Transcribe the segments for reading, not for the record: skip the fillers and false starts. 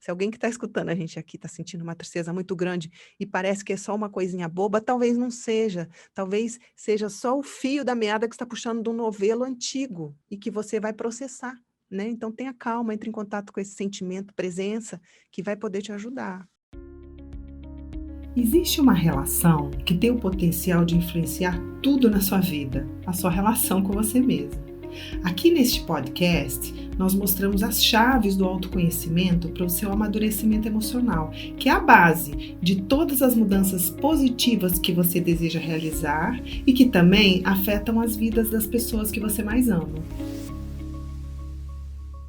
Se alguém que está escutando a gente aqui está sentindo uma tristeza muito grande e parece que é só uma coisinha boba, talvez não seja. Talvez seja só o fio da meada que está puxando de um novelo antigo e que você vai processar, né? Então tenha calma, entre em contato com esse sentimento, presença, que vai poder te ajudar. Existe uma relação que tem o potencial de influenciar tudo na sua vida, a sua relação com você mesma. Aqui neste podcast, nós mostramos as chaves do autoconhecimento para o seu amadurecimento emocional, que é a base de todas as mudanças positivas que você deseja realizar e que também afetam as vidas das pessoas que você mais ama.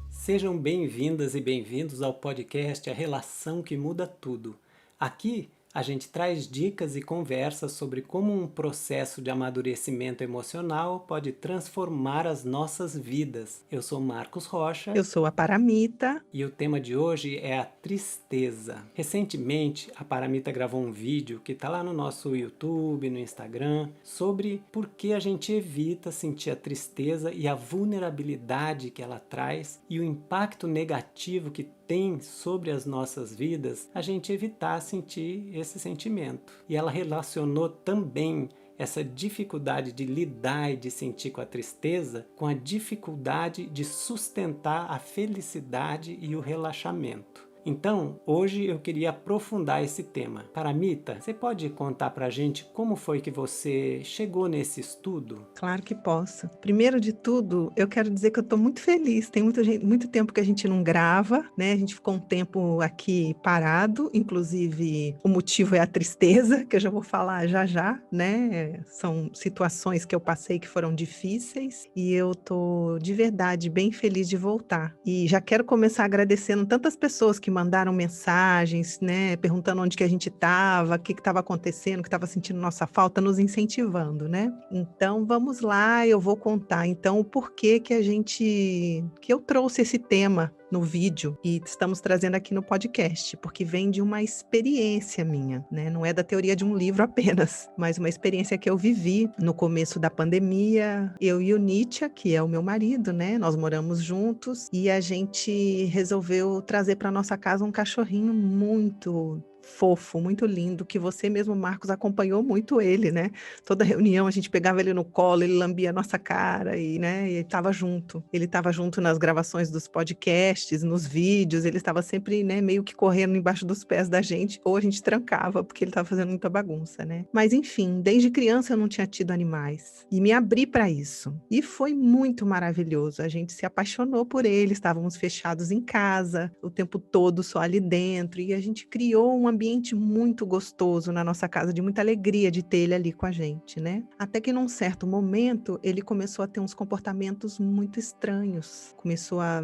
Sejam bem-vindas e bem-vindos ao podcast A Relação que Muda Tudo. Aqui a gente traz dicas e conversas sobre como um processo de amadurecimento emocional pode transformar as nossas vidas. Eu sou Marcos Rocha. Eu sou a Paramita. E o tema de hoje é a tristeza. Recentemente, a Paramita gravou um vídeo que está lá no nosso YouTube, no Instagram, sobre por que a gente evita sentir a tristeza e a vulnerabilidade que ela traz e o impacto negativo que tem sobre as nossas vidas a gente evitar sentir esse sentimento. E ela relacionou também essa dificuldade de lidar e de sentir com a tristeza com a dificuldade de sustentar a felicidade e o relaxamento. Então, hoje eu queria aprofundar esse tema. Paramita, você pode contar pra gente como foi que você chegou nesse estudo? Claro que posso. Primeiro de tudo, eu quero dizer que eu estou muito feliz. Tem muito tempo que a gente não grava, né? A gente ficou um tempo aqui parado, inclusive o motivo é a tristeza, que eu já vou falar já já, né? São situações que eu passei que foram difíceis e eu tô de verdade bem feliz de voltar. E já quero começar agradecendo tantas pessoas que mandaram mensagens, né? Perguntando onde que a gente estava, o que estava acontecendo, que estava sentindo nossa falta, nos incentivando, né? Então vamos lá, eu vou contar então o porquê que eu trouxe esse tema no vídeo e estamos trazendo aqui no podcast, porque vem de uma experiência minha, né? Não é da teoria de um livro apenas, mas uma experiência que eu vivi no começo da pandemia. Eu e o Nietzsche, que é o meu marido, né? Nós moramos juntos e a gente resolveu trazer para nossa casa um cachorrinho muito fofo, muito lindo, que você mesmo, Marcos, acompanhou muito ele, né? Toda reunião a gente pegava ele no colo, ele lambia a nossa cara e, né, ele estava junto. Ele estava junto nas gravações dos podcasts, nos vídeos, ele estava sempre, né, meio que correndo embaixo dos pés da gente, ou a gente trancava, porque ele estava fazendo muita bagunça, né? Mas enfim, desde criança eu não tinha tido animais e me abri para isso. E foi muito maravilhoso. A gente se apaixonou por ele, estávamos fechados em casa, o tempo todo só ali dentro, e a gente criou um ambiente muito gostoso na nossa casa, de muita alegria de ter ele ali com a gente, né? Até que num certo momento ele começou a ter uns comportamentos muito estranhos, começou a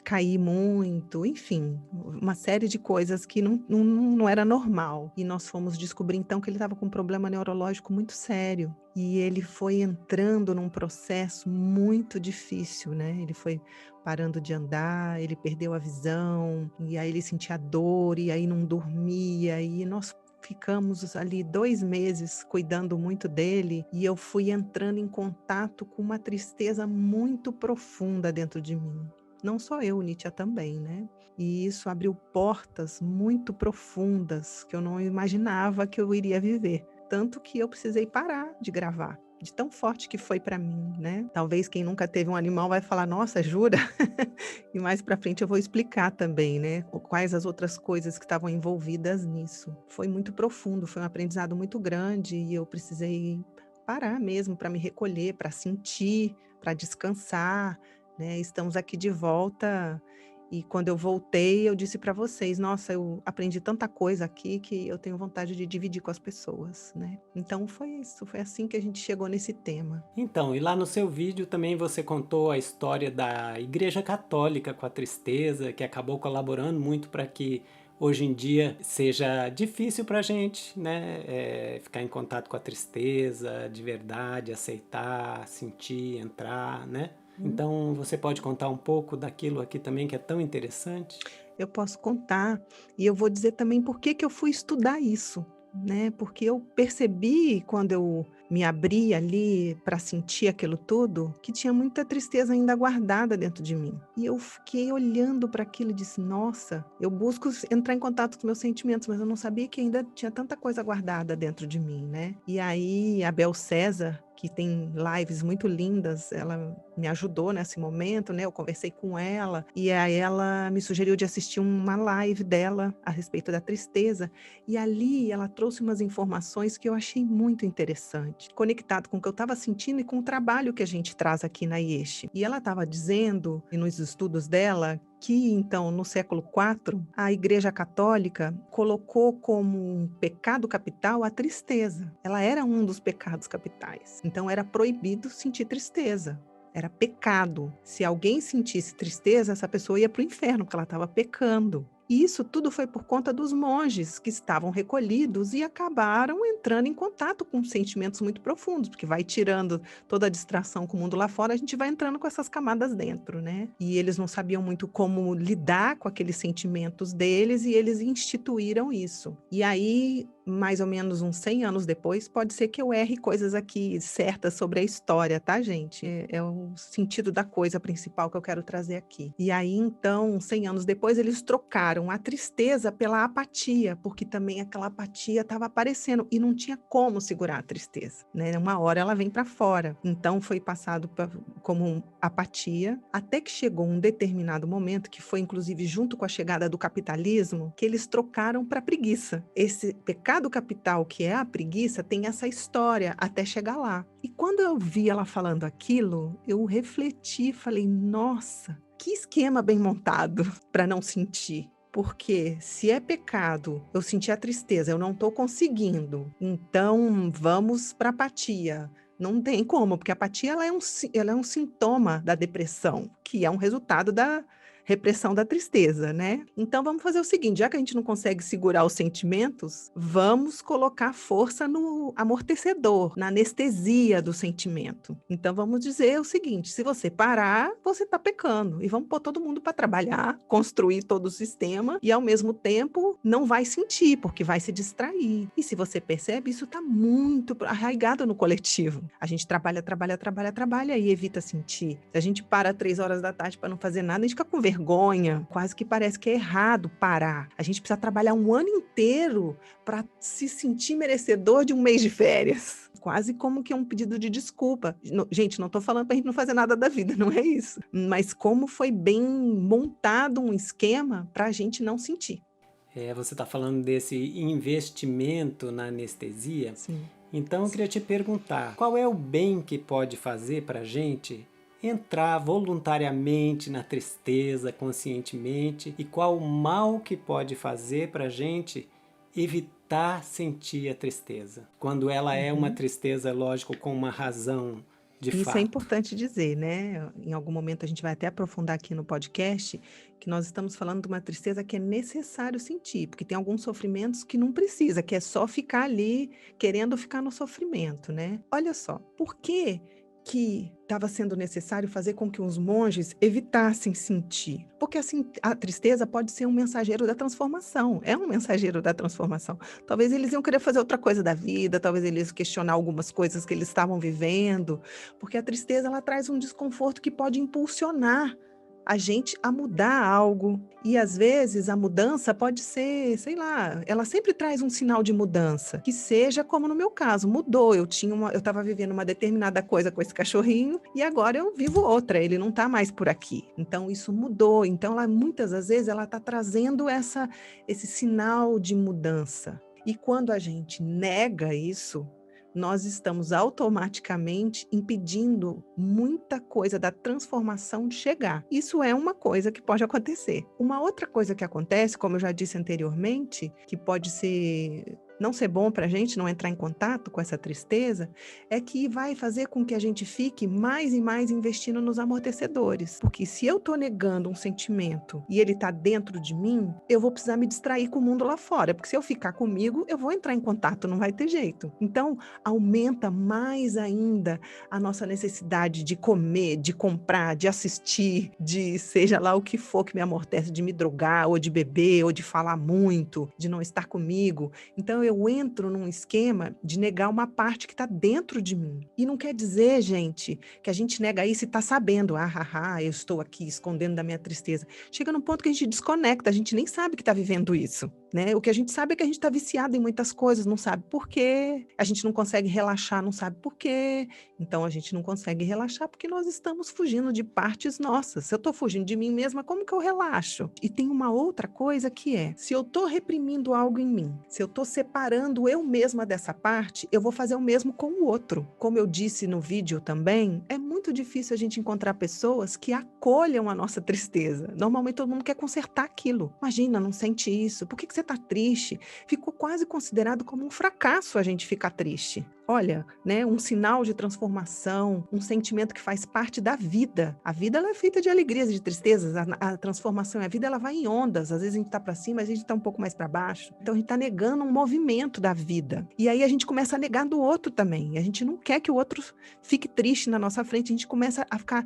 cair muito, enfim, uma série de coisas que não era normal. E nós fomos descobrir então que ele estava com um problema neurológico muito sério. E ele foi entrando num processo muito difícil, né? Ele foi parando de andar, ele perdeu a visão, e aí ele sentia dor, e aí não dormia, e nós ficamos ali 2 meses cuidando muito dele, e eu fui entrando em contato com uma tristeza muito profunda dentro de mim. Não só eu, Nietzsche também, né? E isso abriu portas muito profundas que eu não imaginava que eu iria viver. Tanto que eu precisei parar de gravar, de tão forte que foi para mim, né? Talvez quem nunca teve um animal vai falar, nossa, jura? E mais para frente eu vou explicar também, né? Quais as outras coisas que estavam envolvidas nisso. Foi muito profundo, foi um aprendizado muito grande e eu precisei parar mesmo para me recolher, para sentir, para descansar, né? Estamos aqui de volta e quando eu voltei, eu disse para vocês, nossa, eu aprendi tanta coisa aqui que eu tenho vontade de dividir com as pessoas, né? Então foi isso, foi assim que a gente chegou nesse tema. Então, e lá no seu vídeo também você contou a história da Igreja Católica com a tristeza, que acabou colaborando muito para que hoje em dia seja difícil para a gente, né, ficar em contato com a tristeza de verdade, aceitar, sentir, entrar, né? Então, você pode contar um pouco daquilo aqui também que é tão interessante? Eu posso contar e eu vou dizer também por que que eu fui estudar isso, né? Porque eu percebi quando eu me abri ali para sentir aquilo tudo, que tinha muita tristeza ainda guardada dentro de mim. E eu fiquei olhando para aquilo e disse, nossa, eu busco entrar em contato com meus sentimentos, mas eu não sabia que ainda tinha tanta coisa guardada dentro de mim, né? E aí a Bel César, que tem lives muito lindas, ela me ajudou nesse momento, né? Eu conversei com ela e aí ela me sugeriu de assistir uma live dela a respeito da tristeza, e ali ela trouxe umas informações que eu achei muito interessante, conectado com o que eu estava sentindo e com o trabalho que a gente traz aqui na IESH. E ela estava dizendo, e nos estudos dela, que, então, no século IV, a Igreja Católica colocou como um pecado capital a tristeza. Ela era um dos pecados capitais. Então, era proibido sentir tristeza. Era pecado. Se alguém sentisse tristeza, essa pessoa ia para o inferno, porque ela estava pecando. E isso tudo foi por conta dos monges que estavam recolhidos e acabaram entrando em contato com sentimentos muito profundos, porque vai tirando toda a distração com o mundo lá fora, a gente vai entrando com essas camadas dentro, né? E eles não sabiam muito como lidar com aqueles sentimentos deles e eles instituíram isso. E aí, mais ou menos uns 100 anos depois, pode ser que eu erre coisas aqui certas sobre a história, tá, gente? É o sentido da coisa principal que eu quero trazer aqui. E aí, então, 100 anos depois, eles trocaram a tristeza pela apatia, porque também aquela apatia estava aparecendo e não tinha como segurar a tristeza, né? Uma hora ela vem para fora. Então, foi passado como apatia, até que chegou um determinado momento, que foi inclusive junto com a chegada do capitalismo, que eles trocaram para preguiça. Esse pecado capital, que é a preguiça, tem essa história até chegar lá. E quando eu vi ela falando aquilo, eu refleti, falei, nossa, que esquema bem montado para não sentir. Porque se é pecado, eu sentir a tristeza, eu não estou conseguindo, então vamos para a apatia. Não tem como, porque a apatia ela é um sintoma da depressão, que é um resultado da repressão da tristeza, né? Então vamos fazer o seguinte, já que a gente não consegue segurar os sentimentos, vamos colocar força no amortecedor, na anestesia do sentimento. Então vamos dizer o seguinte, se você parar, você está pecando. E vamos pôr todo mundo para trabalhar, construir todo o sistema e ao mesmo tempo não vai sentir, porque vai se distrair. E se você percebe, isso está muito arraigado no coletivo. A gente trabalha e evita sentir. Se a gente para 3 horas da tarde para não fazer nada, a gente fica com vergonha, quase que parece que é errado parar. A gente precisa trabalhar um ano inteiro para se sentir merecedor de um mês de férias. Quase como que é um pedido de desculpa. Gente, não estou falando para a gente não fazer nada da vida, não é isso. Mas como foi bem montado um esquema para a gente não sentir. Você está falando desse investimento na anestesia. Sim. Então eu queria te perguntar, qual é o bem que pode fazer para a gente entrar voluntariamente na tristeza, conscientemente, e qual o mal que pode fazer para a gente evitar sentir a tristeza, quando ela é uma tristeza, lógico, com uma razão de fato. Isso é importante dizer, né? Em algum momento a gente vai até aprofundar aqui no podcast que nós estamos falando de uma tristeza que é necessário sentir, porque tem alguns sofrimentos que não precisa, que é só ficar ali querendo ficar no sofrimento, né? Olha só, por que estava sendo necessário fazer com que os monges evitassem sentir? Porque assim, a tristeza pode ser um mensageiro da transformação, é um mensageiro da transformação. Talvez eles iam querer fazer outra coisa da vida, talvez eles iam questionar algumas coisas que eles estavam vivendo, porque a tristeza ela traz um desconforto que pode impulsionar a gente a mudar algo. E às vezes a mudança pode ser, sei lá, ela sempre traz um sinal de mudança, que seja como no meu caso, mudou, eu estava vivendo uma determinada coisa com esse cachorrinho e agora eu vivo outra, ele não está mais por aqui. Então isso mudou, então muitas das vezes ela está trazendo esse sinal de mudança. E quando a gente nega isso, nós estamos automaticamente impedindo muita coisa da transformação de chegar. Isso é uma coisa que pode acontecer. Uma outra coisa que acontece, como eu já disse anteriormente, que pode não ser bom para a gente não entrar em contato com essa tristeza, é que vai fazer com que a gente fique mais e mais investindo nos amortecedores. Porque se eu estou negando um sentimento e ele está dentro de mim, eu vou precisar me distrair com o mundo lá fora. Porque se eu ficar comigo, eu vou entrar em contato, não vai ter jeito. Então, aumenta mais ainda a nossa necessidade de comer, de comprar, de assistir, de seja lá o que for que me amortece, de me drogar, ou de beber, ou de falar muito, de não estar comigo. Então, eu entro num esquema de negar uma parte que está dentro de mim. E não quer dizer, gente, que a gente nega isso e está sabendo, eu estou aqui escondendo da minha tristeza. Chega num ponto que a gente desconecta, a gente nem sabe que está vivendo isso, né? O que a gente sabe é que a gente está viciado em muitas coisas, não sabe por quê, a gente não consegue relaxar, não sabe por quê. Então, a gente não consegue relaxar porque nós estamos fugindo de partes nossas. Se eu estou fugindo de mim mesma, como que eu relaxo? E tem uma outra coisa que é, se eu estou reprimindo algo em mim, se eu estou separando eu mesma dessa parte, eu vou fazer o mesmo com o outro. Como eu disse no vídeo também, é muito difícil a gente encontrar pessoas que acolham a nossa tristeza. Normalmente todo mundo quer consertar aquilo. Imagina, não sente isso. Por que você está triste? Ficou quase considerado como um fracasso a gente ficar triste. Olha, né, um sinal de transformação, um sentimento que faz parte da vida. A vida ela é feita de alegrias e de tristezas. A transformação, a vida ela vai em ondas. Às vezes a gente está para cima, às vezes a gente está um pouco mais para baixo. Então a gente está negando um movimento da vida. E aí a gente começa a negar do outro também. A gente não quer que o outro fique triste na nossa frente. A gente começa a ficar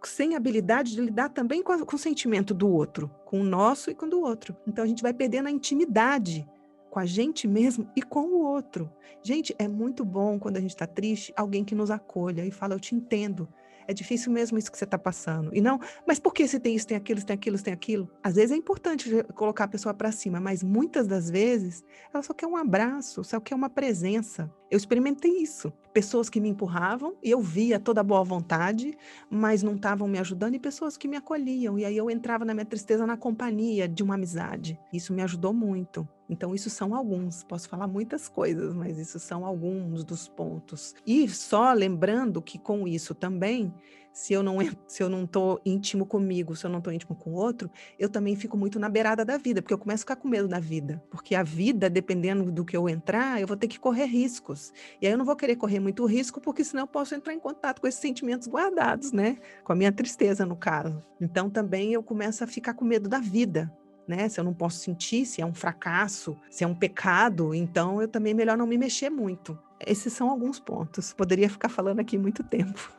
sem habilidade de lidar também com o sentimento do outro, com o nosso e com o do outro. Então a gente vai perdendo a intimidade com a gente mesmo e com o outro. Gente, é muito bom quando a gente está triste, alguém que nos acolha e fala, eu te entendo. É difícil mesmo isso que você está passando. E não, mas por que você tem isso, tem aquilo, tem aquilo, tem aquilo? Às vezes é importante colocar a pessoa para cima, mas muitas das vezes ela só quer um abraço, só quer uma presença. Eu experimentei isso. Pessoas que me empurravam e eu via toda a boa vontade, mas não estavam me ajudando, e pessoas que me acolhiam. E aí eu entrava na minha tristeza na companhia de uma amizade. Isso me ajudou muito. Então, isso são alguns. Posso falar muitas coisas, mas isso são alguns dos pontos. E só lembrando que com isso também, se eu não estou íntimo comigo, se eu não estou íntimo com o outro, eu também fico muito na beirada da vida, porque eu começo a ficar com medo da vida. Porque a vida, dependendo do que eu entrar, eu vou ter que correr riscos. E aí eu não vou querer correr muito risco, porque senão eu posso entrar em contato com esses sentimentos guardados, né? Com a minha tristeza, no caso. Então, também eu começo a ficar com medo da vida. Né? Se eu não posso sentir, se é um fracasso, se é um pecado, então eu também melhor não me mexer muito. Esses são alguns pontos. Poderia ficar falando aqui muito tempo.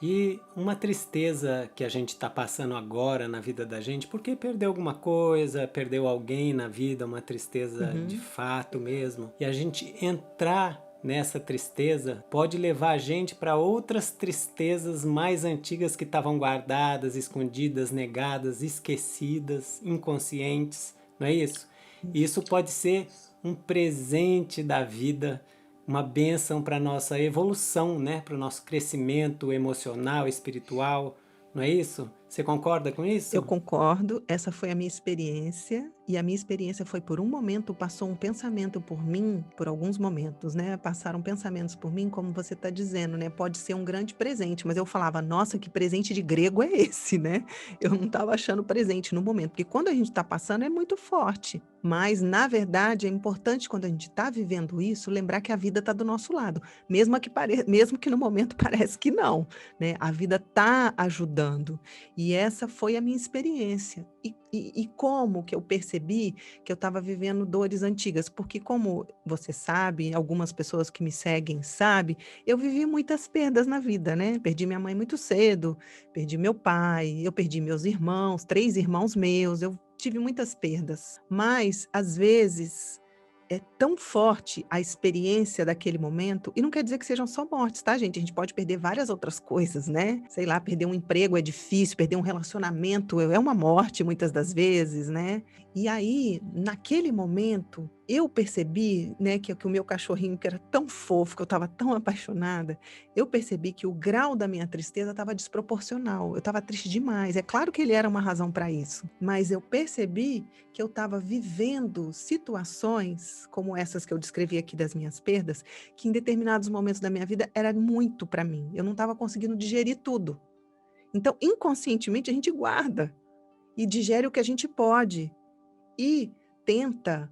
E uma tristeza que a gente está passando agora na vida da gente, porque perdeu alguma coisa, perdeu alguém na vida, uma tristeza de fato mesmo, e a gente entrar nessa tristeza pode levar a gente para outras tristezas mais antigas que estavam guardadas, escondidas, negadas, esquecidas, inconscientes, não é isso? E isso pode ser um presente da vida, uma bênção para a nossa evolução, né? Para o nosso crescimento emocional, espiritual, não é isso? Você concorda com isso? Eu concordo, essa foi a minha experiência, e a minha experiência foi por um momento, passou um pensamento por mim, por alguns momentos, né? Passaram pensamentos por mim, como você está dizendo, né? Pode ser um grande presente, mas eu falava, nossa, que presente de grego é esse, né? Eu não estava achando presente no momento, porque quando a gente está passando é muito forte, mas na verdade é importante quando a gente está vivendo isso, lembrar que a vida está do nosso lado, mesmo que no momento parece que não, né? A vida está ajudando. E essa foi a minha experiência. E como que eu percebi que eu estava vivendo dores antigas? Porque como você sabe, algumas pessoas que me seguem sabem, eu vivi muitas perdas na vida, né? Perdi minha mãe muito cedo, perdi meu pai, eu perdi meus irmãos, 3 irmãos meus, eu tive muitas perdas. Mas, às vezes, é tão forte a experiência daquele momento, e não quer dizer que sejam só mortes, tá, gente? A gente pode perder várias outras coisas, né? Sei lá, perder um emprego é difícil, perder um relacionamento é uma morte muitas das vezes, né? E aí, naquele momento, eu percebi, né, que o meu cachorrinho, que era tão fofo, que eu estava tão apaixonada, eu percebi que o grau da minha tristeza estava desproporcional. Eu estava triste demais. É claro que ele era uma razão para isso, mas eu percebi que eu estava vivendo situações como essas que eu descrevi aqui das minhas perdas, que em determinados momentos da minha vida era muito para mim. Eu não estava conseguindo digerir tudo. Então, inconscientemente, a gente guarda e digere o que a gente pode e tenta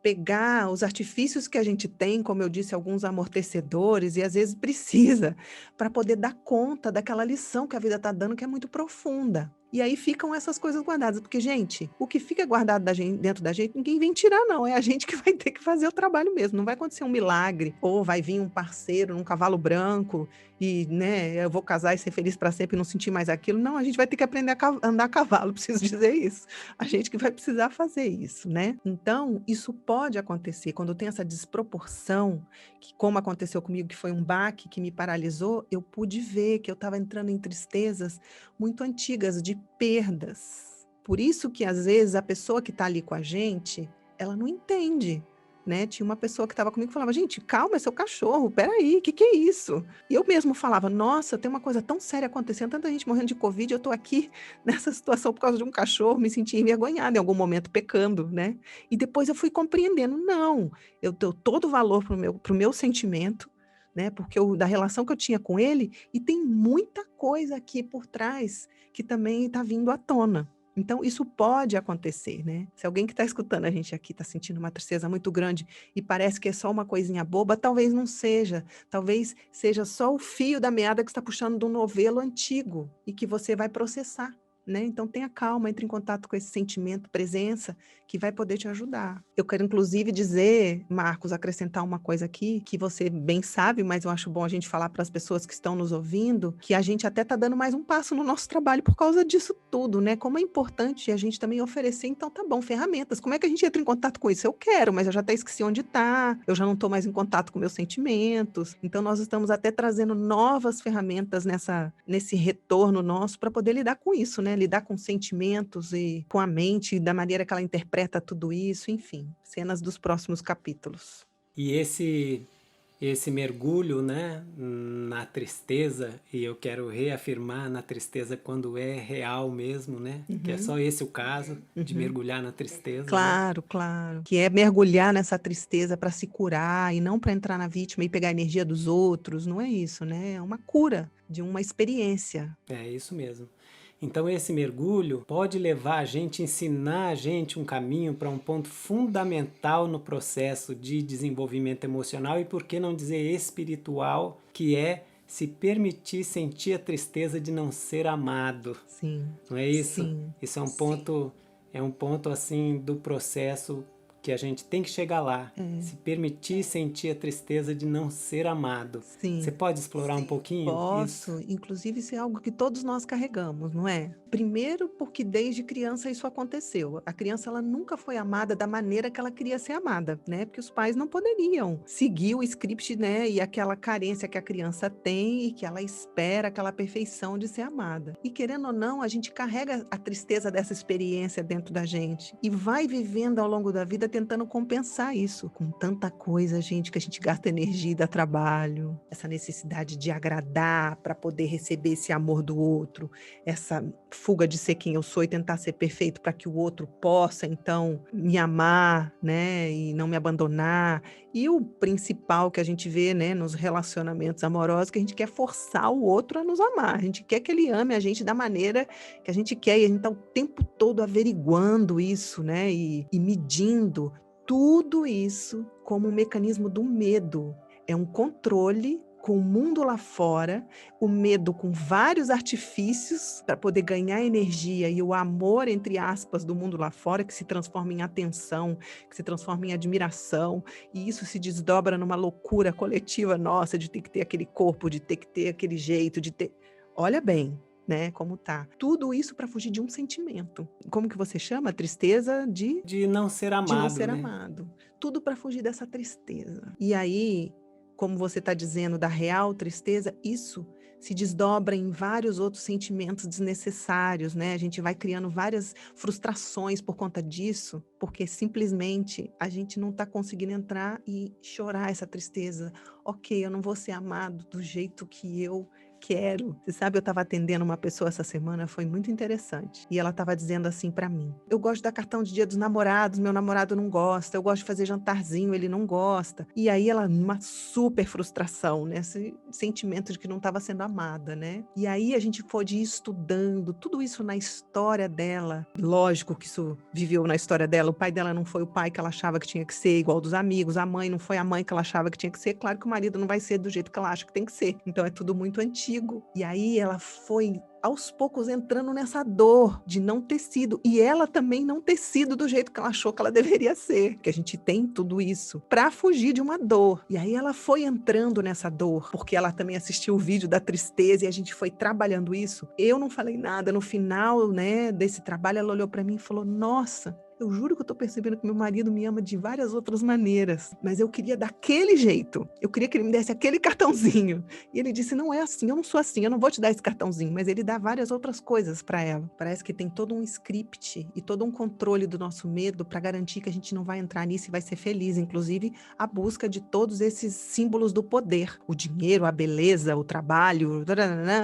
pegar os artifícios que a gente tem, como eu disse, alguns amortecedores, e às vezes precisa, para poder dar conta daquela lição que a vida está dando, que é muito profunda. E aí ficam essas coisas guardadas, porque, gente, o que fica guardado dentro da gente, ninguém vem tirar, não. É a gente que vai ter que fazer o trabalho mesmo. Não vai acontecer um milagre, ou vai vir um parceiro num cavalo branco e, né, eu vou casar e ser feliz para sempre e não sentir mais aquilo. Não, a gente vai ter que aprender a andar a cavalo, preciso dizer isso. A gente que vai precisar fazer isso, né? Então, isso pode acontecer quando tem essa desproporção, que como aconteceu comigo, que foi um baque que me paralisou, eu pude ver que eu estava entrando em tristezas muito antigas, de perdas. Por isso que, às vezes, a pessoa que está ali com a gente, ela não entende, né? Tinha uma pessoa que estava comigo que falava, gente, calma, é seu cachorro, peraí, o que é isso? E eu mesmo falava, nossa, tem uma coisa tão séria acontecendo, tanta gente morrendo de Covid, eu tô aqui nessa situação por causa de um cachorro, me senti envergonhada em algum momento, pecando, né? E depois eu fui compreendendo, não, eu dou todo o valor pro meu sentimento, né? Porque da relação que eu tinha com ele, e tem muita coisa aqui por trás que também está vindo à tona. Então, isso pode acontecer, né? Se alguém que está escutando a gente aqui está sentindo uma tristeza muito grande e parece que é só uma coisinha boba, talvez não seja. Talvez seja só o fio da meada que está puxando de um novelo antigo e que você vai processar, né? Então, tenha calma, entre em contato com esse sentimento, presença, que vai poder te ajudar. Eu quero, inclusive, dizer, Marcos, acrescentar uma coisa aqui, que você bem sabe, mas eu acho bom a gente falar para as pessoas que estão nos ouvindo, que a gente até está dando mais um passo no nosso trabalho por causa disso tudo, né? Como é importante a gente também oferecer, então tá bom, ferramentas. Como é que a gente entra em contato com isso? Eu quero, mas eu já até esqueci onde está, eu já não estou mais em contato com meus sentimentos. Então, nós estamos até trazendo novas ferramentas nesse retorno nosso para poder lidar com isso, né? Lidar com sentimentos e com a mente, da maneira que ela interpreta tudo isso, enfim, cenas dos próximos capítulos. E esse mergulho, né, na tristeza, e eu quero reafirmar na tristeza quando é real mesmo, né, que é só esse o caso, de mergulhar na tristeza. Claro, né? Claro. Que é mergulhar nessa tristeza para se curar e não para entrar na vítima e pegar a energia dos outros, não é isso, né? É uma cura de uma experiência. É isso mesmo. Então esse mergulho pode levar a gente, ensinar a gente um caminho para um ponto fundamental no processo de desenvolvimento emocional e, por que não dizer, espiritual, que é se permitir sentir a tristeza de não ser amado. Sim. Não é isso? Sim. Isso é um ponto assim do processo que a gente tem que chegar lá, se permitir sentir a tristeza de não ser amado. Sim. Você pode explorar um pouquinho Posso, isso? inclusive isso é algo que todos nós carregamos, não é? Primeiro porque desde criança isso aconteceu. A criança ela nunca foi amada da maneira que ela queria ser amada, né? Porque os pais não poderiam seguir o script, né? E aquela carência que a criança tem e que ela espera aquela perfeição de ser amada. E querendo ou não, a gente carrega a tristeza dessa experiência dentro da gente e vai vivendo ao longo da vida tentando compensar isso com tanta coisa, gente, que a gente gasta energia e dá trabalho, essa necessidade de agradar para poder receber esse amor do outro, essa fuga de ser quem eu sou e tentar ser perfeito para que o outro possa, então, me amar, né, e não me abandonar. E o principal que a gente vê, né, nos relacionamentos amorosos, que a gente quer forçar o outro a nos amar. A gente quer que ele ame a gente da maneira que a gente quer, e a gente está o tempo todo averiguando isso, né, e medindo tudo isso como um mecanismo do medo. É um controle com o mundo lá fora, o medo com vários artifícios para poder ganhar energia e o amor, entre aspas, do mundo lá fora, que se transforma em atenção, que se transforma em admiração, e isso se desdobra numa loucura coletiva nossa de ter que ter aquele corpo, de ter que ter aquele jeito, de ter... Olha bem, né, como tá. Tudo isso para fugir de um sentimento. Como que você chama? Tristeza de não ser amado, de não ser né? amado. Tudo para fugir dessa tristeza. E aí, como você está dizendo, da real tristeza, isso se desdobra em vários outros sentimentos desnecessários, né? A gente vai criando várias frustrações por conta disso, porque simplesmente a gente não está conseguindo entrar e chorar essa tristeza. Ok, eu não vou ser amado do jeito que eu quero. Você sabe, eu estava atendendo uma pessoa essa semana, foi muito interessante. E ela estava dizendo assim para mim: eu gosto de dar cartão de dia dos namorados, meu namorado não gosta. Eu gosto de fazer jantarzinho, ele não gosta. E aí ela, uma super frustração, né? Esse sentimento de que não estava sendo amada, né? E aí a gente pôde ir estudando tudo isso na história dela. Lógico que isso viveu na história dela. O pai dela não foi o pai que ela achava que tinha que ser, igual dos amigos. A mãe não foi a mãe que ela achava que tinha que ser. Claro que o marido não vai ser do jeito que ela acha que tem que ser. Então é tudo muito antigo. contigo. E aí ela foi aos poucos entrando nessa dor de não ter sido, e ela também não ter sido do jeito que ela achou que ela deveria ser, que a gente tem tudo isso para fugir de uma dor. E aí ela foi entrando nessa dor, porque ela também assistiu o vídeo da tristeza e a gente foi trabalhando isso. Eu não falei nada no final, né, desse trabalho. Ela olhou para mim e falou: "Nossa, eu juro que eu tô percebendo que meu marido me ama de várias outras maneiras, mas eu queria daquele jeito. Eu queria que ele me desse aquele cartãozinho." E ele disse: "Não é assim, eu não sou assim, eu não vou te dar esse cartãozinho." Mas ele dá várias outras coisas para ela. Parece que tem todo um script e todo um controle do nosso medo para garantir que a gente não vai entrar nisso e vai ser feliz. Inclusive, a busca de todos esses símbolos do poder. O dinheiro, a beleza, o trabalho,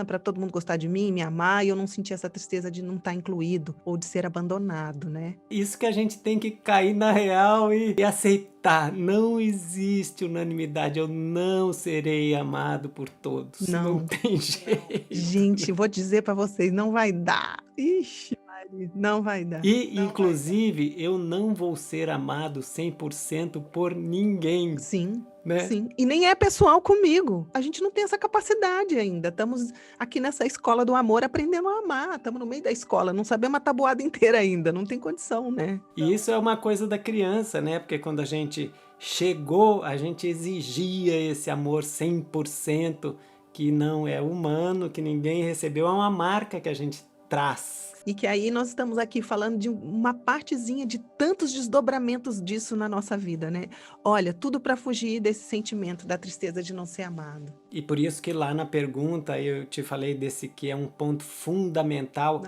para todo mundo gostar de mim, me amar, e eu não sentir essa tristeza de não estar incluído ou de ser abandonado, né? Isso que a gente tem que cair na real e aceitar. Não existe unanimidade. Eu não serei amado por todos. Não tem jeito. Gente, vou dizer para vocês, não vai dar. Ixi, Maria, não vai dar. E, inclusive, eu não vou ser amado 100% por ninguém. Sim. Né? Sim, e nem é pessoal comigo. A gente não tem essa capacidade ainda. Estamos aqui nessa escola do amor aprendendo a amar. Estamos no meio da escola, não sabemos a tabuada inteira ainda. Não tem condição, né? E isso é uma coisa da criança, né? Porque quando a gente chegou, a gente exigia esse amor 100%, que não é humano, que ninguém recebeu. É uma marca que a gente traz. E que aí nós estamos aqui falando de uma partezinha de tantos desdobramentos disso na nossa vida, né? Olha, tudo para fugir desse sentimento da tristeza de não ser amado. E por isso que lá na pergunta eu te falei desse que é um ponto fundamental.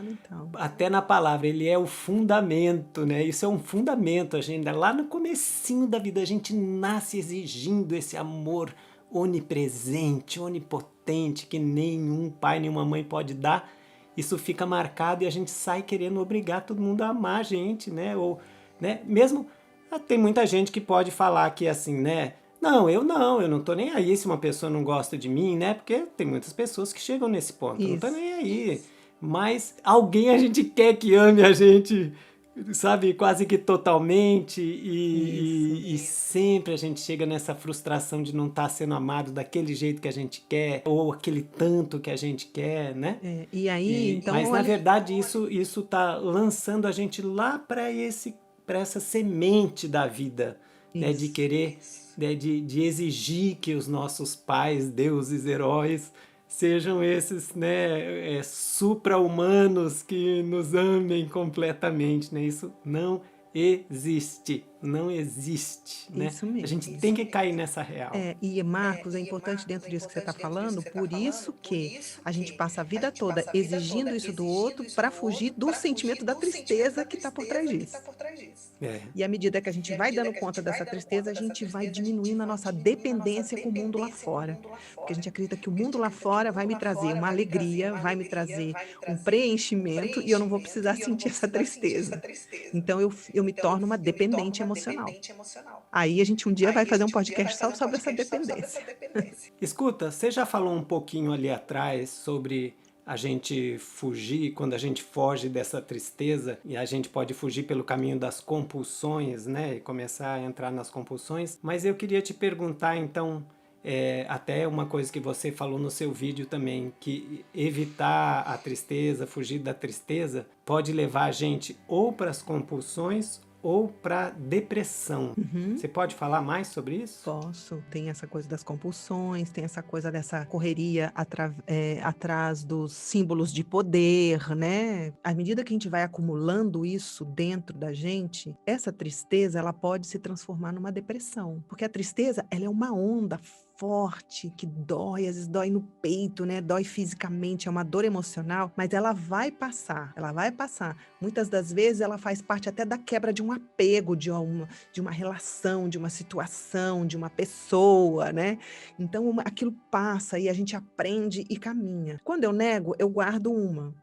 Até na palavra, ele é o fundamento, né? Isso é um fundamento, a gente, lá no comecinho da vida, a gente nasce exigindo esse amor onipresente, onipotente, que nenhum pai, nenhuma mãe pode dar. Isso fica marcado e a gente sai querendo obrigar todo mundo a amar a gente, né? Ou, né? Mesmo, tem muita gente que pode falar que assim, né? Não, eu não tô nem aí se uma pessoa não gosta de mim, né? Porque tem muitas pessoas que chegam nesse ponto, não tô nem aí. Mas alguém a gente quer que ame a gente, sabe, quase que totalmente, e sempre a gente chega nessa frustração de não estar sendo amado daquele jeito que a gente quer, ou aquele tanto que a gente quer, né? E aí, então... Mas, na verdade, isso tá lançando a gente lá para essa semente da vida, né? De querer, né? De exigir que os nossos pais, deuses, heróis, sejam esses, né, supra-humanos que nos amem completamente, né? Isso não existe, não existe, né? Isso mesmo. A gente tem que cair nessa real. E Marcos, é importante dentro disso que você está falando, por isso que a gente passa a vida toda exigindo isso do outro para fugir do sentimento da tristeza que está por trás disso. E à medida que a gente vai dando conta dessa tristeza, a gente vai diminuindo a nossa dependência com o mundo lá fora. Porque a gente acredita que o mundo lá fora vai me trazer uma alegria, vai me trazer um preenchimento e eu não vou precisar sentir essa tristeza. Então eu me torno uma dependente emocional. Aí a gente um dia vai fazer um podcast só sobre essa dependência. Escuta, você já falou um pouquinho ali atrás sobre a gente fugir, quando a gente foge dessa tristeza, e a gente pode fugir pelo caminho das compulsões, né? E começar a entrar nas compulsões. Mas eu queria te perguntar, então, até uma coisa que você falou no seu vídeo também, que evitar a tristeza, fugir da tristeza, pode levar a gente ou para as compulsões ou para depressão. Você pode falar mais sobre isso? Posso. Tem essa coisa das compulsões, tem essa coisa dessa correria atrás dos símbolos de poder, né? À medida que a gente vai acumulando isso dentro da gente, essa tristeza, ela pode se transformar numa depressão. Porque a tristeza, ela é uma onda forte, que dói, às vezes dói no peito, né? Dói fisicamente, é uma dor emocional, mas ela vai passar. Muitas das vezes ela faz parte até da quebra de um apego, de uma relação, de uma situação, de uma pessoa, né? Então aquilo passa e a gente aprende e caminha. Quando eu nego, eu guardo uma.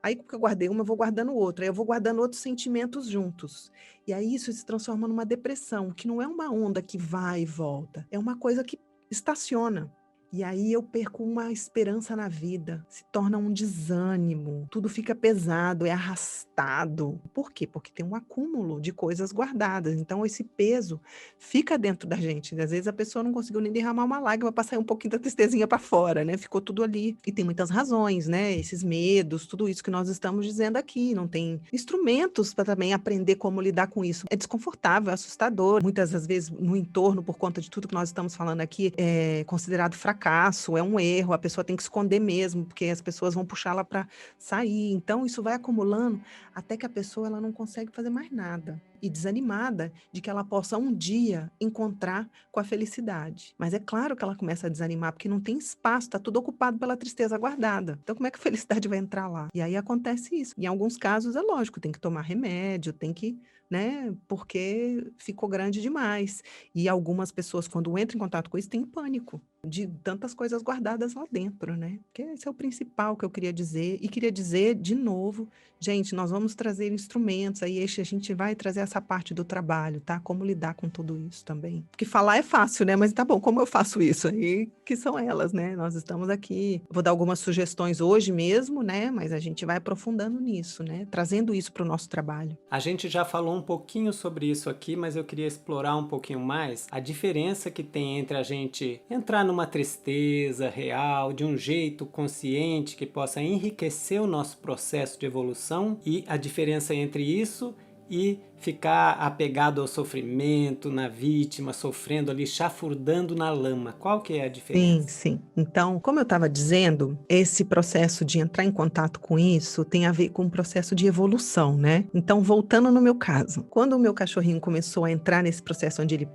Aí, porque eu guardei uma, eu vou guardando outra. Aí eu vou guardando outros sentimentos juntos. E aí isso se transforma numa depressão, que não é uma onda que vai e volta. É uma coisa que estaciona. E aí eu perco uma esperança na vida, se torna um desânimo, tudo fica pesado, é arrastado. Por quê? Porque tem um acúmulo de coisas guardadas. Então esse peso fica dentro da gente. Às vezes a pessoa não conseguiu nem derramar uma lágrima para sair um pouquinho da tristezinha para fora, né? Ficou tudo ali. E tem muitas razões, né? Esses medos, tudo isso que nós estamos dizendo aqui. Não tem instrumentos para também aprender como lidar com isso. É desconfortável, é assustador. Muitas das vezes no entorno, por conta de tudo que nós estamos falando aqui, é considerado fracasso, é um erro, a pessoa tem que esconder mesmo, porque as pessoas vão puxá-la para sair. Então isso vai acumulando até que a pessoa ela não consegue fazer mais nada. E desanimada de que ela possa um dia encontrar com a felicidade. Mas é claro que ela começa a desanimar, porque não tem espaço, está tudo ocupado pela tristeza guardada. Então como é que a felicidade vai entrar lá? E aí acontece isso. Em alguns casos é lógico, tem que tomar remédio, tem que, né, porque ficou grande demais. E algumas pessoas, quando entram em contato com isso, têm pânico de tantas coisas guardadas lá dentro, né? Porque esse é o principal que eu queria dizer. E queria dizer de novo, gente, nós vamos trazer instrumentos, aí a gente vai trazer essa parte do trabalho, tá? Como lidar com tudo isso também. Porque falar é fácil, né? Mas tá bom, como eu faço isso? Aí que são elas, né? Nós estamos aqui. Vou dar algumas sugestões hoje mesmo, né? Mas a gente vai aprofundando nisso, né? Trazendo isso para o nosso trabalho. A gente já falou um pouquinho sobre isso aqui, mas eu queria explorar um pouquinho mais a diferença que tem entre a gente entrar numa tristeza real, de um jeito consciente, que possa enriquecer o nosso processo de evolução, e a diferença entre isso e ficar apegado ao sofrimento, na vítima, sofrendo ali, chafurdando na lama. Qual que é a diferença? Sim. Então, como eu estava dizendo, esse processo de entrar em contato com isso tem a ver com um processo de evolução, né? Então, voltando no meu caso, quando o meu cachorrinho começou a entrar nesse processo onde ele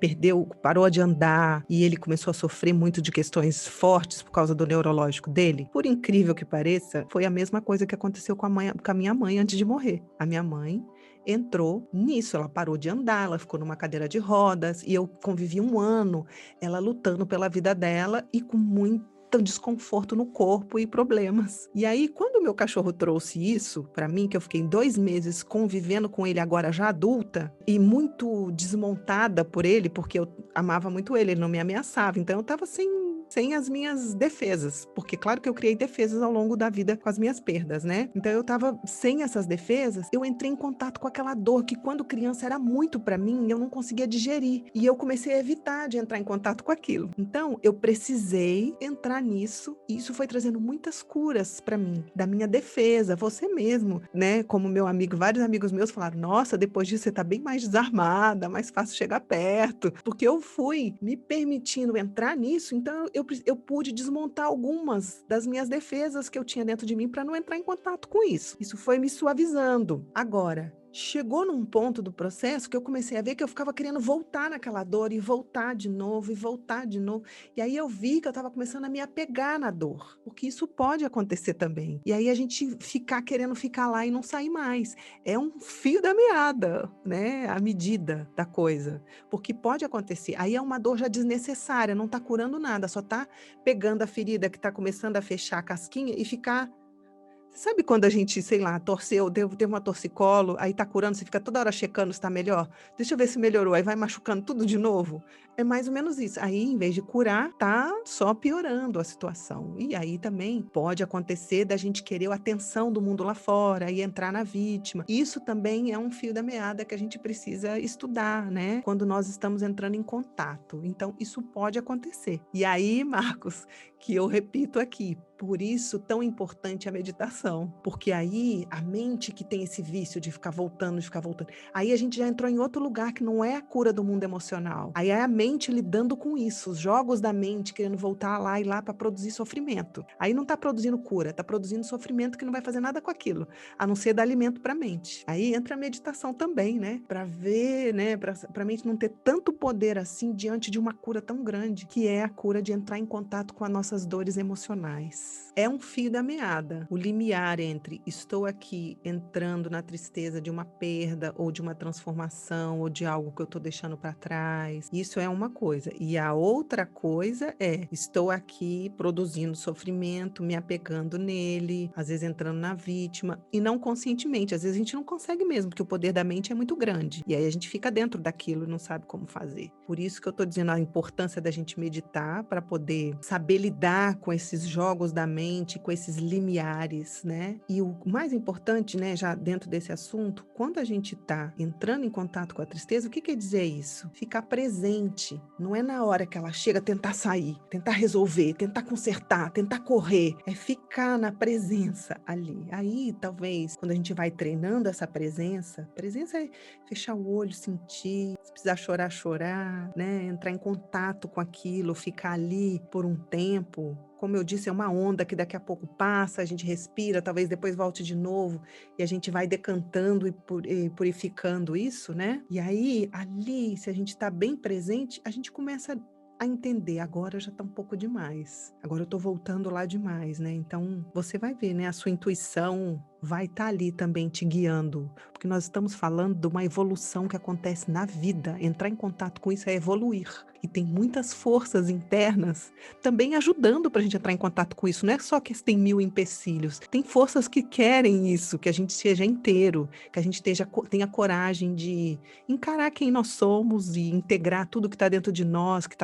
parou de andar e ele começou a sofrer muito de questões fortes por causa do neurológico dele, por incrível que pareça, foi a mesma coisa que aconteceu com a minha mãe antes de morrer. A minha mãe entrou nisso, ela parou de andar, ela ficou numa cadeira de rodas e eu convivi 1 ano, ela lutando pela vida dela e com muito desconforto no corpo e problemas. E aí, quando o meu cachorro trouxe isso para mim, que eu fiquei 2 meses convivendo com ele agora já adulta e muito desmontada por ele, porque eu amava muito ele não me ameaçava, então eu estava sem as minhas defesas, porque claro que eu criei defesas ao longo da vida com as minhas perdas, né? Então eu estava sem essas defesas, eu entrei em contato com aquela dor que quando criança era muito para mim, eu não conseguia digerir, e eu comecei a evitar de entrar em contato com aquilo. Então eu precisei entrar nisso, e isso foi trazendo muitas curas para mim, da minha defesa, você mesmo, né? Como meu amigo, vários amigos meus falaram, nossa, depois disso você tá bem mais desarmada, mais fácil chegar perto, porque eu fui me permitindo entrar nisso, então eu pude desmontar algumas das minhas defesas que eu tinha dentro de mim para não entrar em contato com isso. Isso foi me suavizando. Agora, chegou num ponto do processo que eu comecei a ver que eu ficava querendo voltar naquela dor e voltar de novo e voltar de novo. E aí eu vi que eu estava começando a me apegar na dor, porque isso pode acontecer também. E aí a gente querendo ficar lá e não sair mais. É um fio da meada, né? A medida da coisa. Porque pode acontecer. Aí é uma dor já desnecessária, não está curando nada, só está pegando a ferida que está começando a fechar a casquinha e ficar. Sabe quando a gente, sei lá, torceu, teve uma torcicolo, aí tá curando, você fica toda hora checando se tá melhor? Deixa eu ver se melhorou, aí vai machucando tudo de novo? É mais ou menos isso. Aí, em vez de curar, tá só piorando a situação. E aí também pode acontecer da gente querer a atenção do mundo lá fora e entrar na vítima. Isso também é um fio da meada que a gente precisa estudar, né? Quando nós estamos entrando em contato. Então, isso pode acontecer. E aí, Marcos, que eu repito aqui, por isso tão importante a meditação, porque aí a mente que tem esse vício de ficar voltando, aí a gente já entrou em outro lugar que não é a cura do mundo emocional, aí é a mente lidando com isso, os jogos da mente querendo voltar lá e lá para produzir sofrimento, aí não está produzindo cura, está produzindo sofrimento que não vai fazer nada com aquilo, a não ser dar alimento para a mente. Aí entra a meditação também, né, para ver, né, para a mente não ter tanto poder assim diante de uma cura tão grande, que é a cura de entrar em contato com as nossas dores emocionais. É um fio da meada. O limiar limiar entre estou aqui entrando na tristeza de uma perda ou de uma transformação ou de algo que eu estou deixando para trás. Isso é uma coisa. E a outra coisa é estou aqui produzindo sofrimento, me apegando nele, às vezes entrando na vítima e não conscientemente. Às vezes a gente não consegue mesmo, porque o poder da mente é muito grande. E aí a gente fica dentro daquilo e não sabe como fazer. Por isso que eu estou dizendo a importância da gente meditar para poder saber lidar com esses jogos da mente, com esses limiares, né? E o mais importante, né, já dentro desse assunto, quando a gente está entrando em contato com a tristeza, o que quer dizer isso? Ficar presente. Não é na hora que ela chega tentar sair, tentar resolver, tentar consertar, tentar correr. É ficar na presença ali. Aí, talvez, quando a gente vai treinando essa presença é fechar o olho, sentir, se precisar chorar, chorar, né? Entrar em contato com aquilo, ficar ali por um tempo. Como eu disse, é uma onda que daqui a pouco passa, a gente respira, talvez depois volte de novo e a gente vai decantando e purificando isso, né? E aí, ali, se a gente está bem presente, a gente começa a entender, agora já está um pouco demais. Agora eu estou voltando lá demais, né? Então, você vai ver, né? A sua intuição vai estar ali também te guiando, porque nós estamos falando de uma evolução que acontece na vida. Entrar em contato com isso é evoluir. E tem muitas forças internas também ajudando para a gente entrar em contato com isso. Não é só que tem 1000 empecilhos. Tem forças que querem isso, que a gente seja inteiro, que a gente tenha coragem de encarar quem nós somos e integrar tudo que está dentro de nós, que,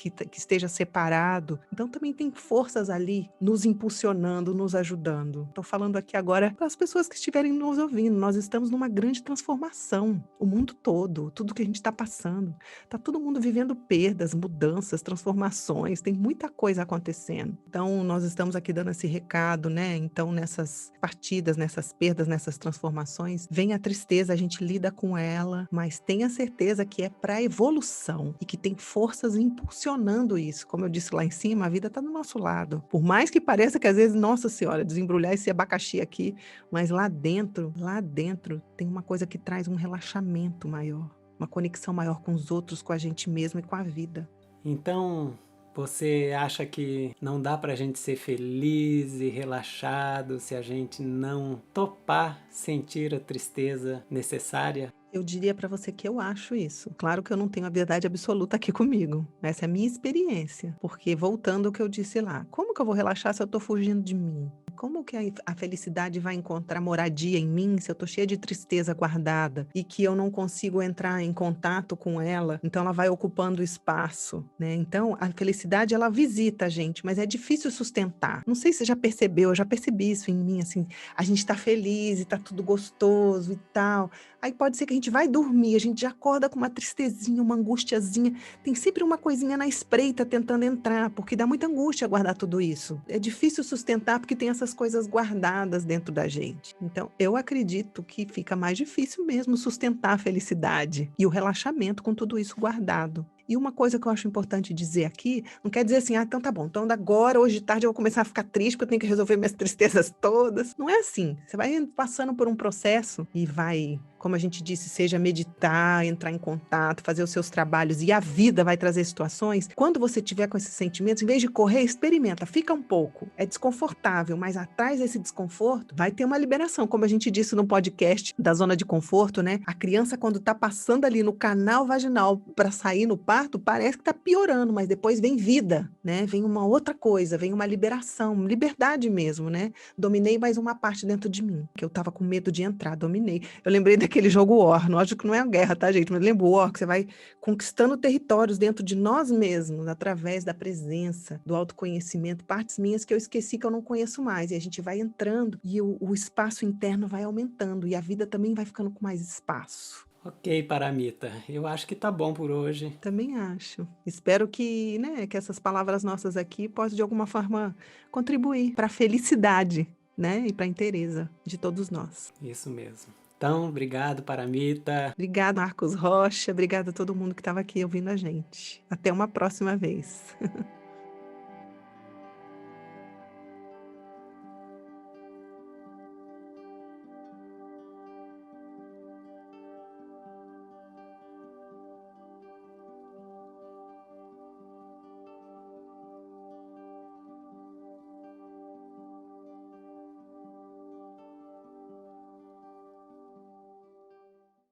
que esteja separado. Então também tem forças ali nos impulsionando, nos ajudando. Estou falando aqui agora para as pessoas que estiverem nos ouvindo. Nós estamos numa grande transformação. O mundo todo, tudo que a gente está passando. Está todo mundo vivendo perdas, mudanças, transformações, tem muita coisa acontecendo. Então, nós estamos aqui dando esse recado, né? Então, nessas partidas, nessas perdas, nessas transformações, vem a tristeza, a gente lida com ela, mas tenha certeza que é para evolução e que tem forças impulsionando isso. Como eu disse lá em cima, a vida está do nosso lado. Por mais que pareça que às vezes, nossa senhora, desembrulhar esse abacaxi aqui, mas lá dentro tem uma coisa que traz um relaxamento maior. Uma conexão maior com os outros, com a gente mesmo e com a vida. Então, você acha que não dá pra gente ser feliz e relaxado se a gente não topar sentir a tristeza necessária? Eu diria para você que eu acho isso. Claro que eu não tenho a verdade absoluta aqui comigo. Essa é a minha experiência. Porque, voltando ao que eu disse lá, como que eu vou relaxar se eu estou fugindo de mim? Como que a felicidade vai encontrar moradia em mim se eu estou cheia de tristeza guardada e que eu não consigo entrar em contato com ela? Então, ela vai ocupando espaço, né? Então, a felicidade, ela visita a gente, mas é difícil sustentar. Não sei se você já percebeu, eu já percebi isso em mim, assim, a gente está feliz e está tudo gostoso e tal. Aí pode ser que a gente vai dormir, a gente já acorda com uma tristezinha, uma angustiazinha. Tem sempre uma coisinha na espreita tentando entrar, porque dá muita angústia guardar tudo isso. É difícil sustentar porque tem essas coisas guardadas dentro da gente. Então, eu acredito que fica mais difícil mesmo sustentar a felicidade e o relaxamento com tudo isso guardado. E uma coisa que eu acho importante dizer aqui, não quer dizer assim, então tá bom, então agora, hoje de tarde eu vou começar a ficar triste porque eu tenho que resolver minhas tristezas todas. Não é assim. Você vai passando por um processo e vai, como a gente disse, seja meditar, entrar em contato, fazer os seus trabalhos e a vida vai trazer situações. Quando você tiver com esses sentimentos, em vez de correr, experimenta, fica um pouco. É desconfortável, mas atrás desse desconforto vai ter uma liberação. Como a gente disse no podcast da zona de conforto, né? A criança, quando tá passando ali no canal vaginal para sair no parto, parece que tá piorando, mas depois vem vida, né? Vem uma outra coisa, vem uma liberação, liberdade mesmo, né? Dominei mais uma parte dentro de mim, que eu tava com medo de entrar, dominei. Eu lembrei daquele jogo War, lógico que não é uma guerra, tá, gente? Mas lembra o War, que você vai conquistando territórios dentro de nós mesmos, através da presença, do autoconhecimento, partes minhas que eu esqueci que eu não conheço mais, e a gente vai entrando, e o espaço interno vai aumentando, e a vida também vai ficando com mais espaço. Ok, Paramita, eu acho que tá bom por hoje. Também acho. Espero que, né, que essas palavras nossas aqui possam, de alguma forma, contribuir para a felicidade, né, e para a inteireza de todos nós. Isso mesmo. Então, obrigado, Paramita. Obrigada, Marcos Rocha. Obrigada a todo mundo que estava aqui ouvindo a gente. Até uma próxima vez.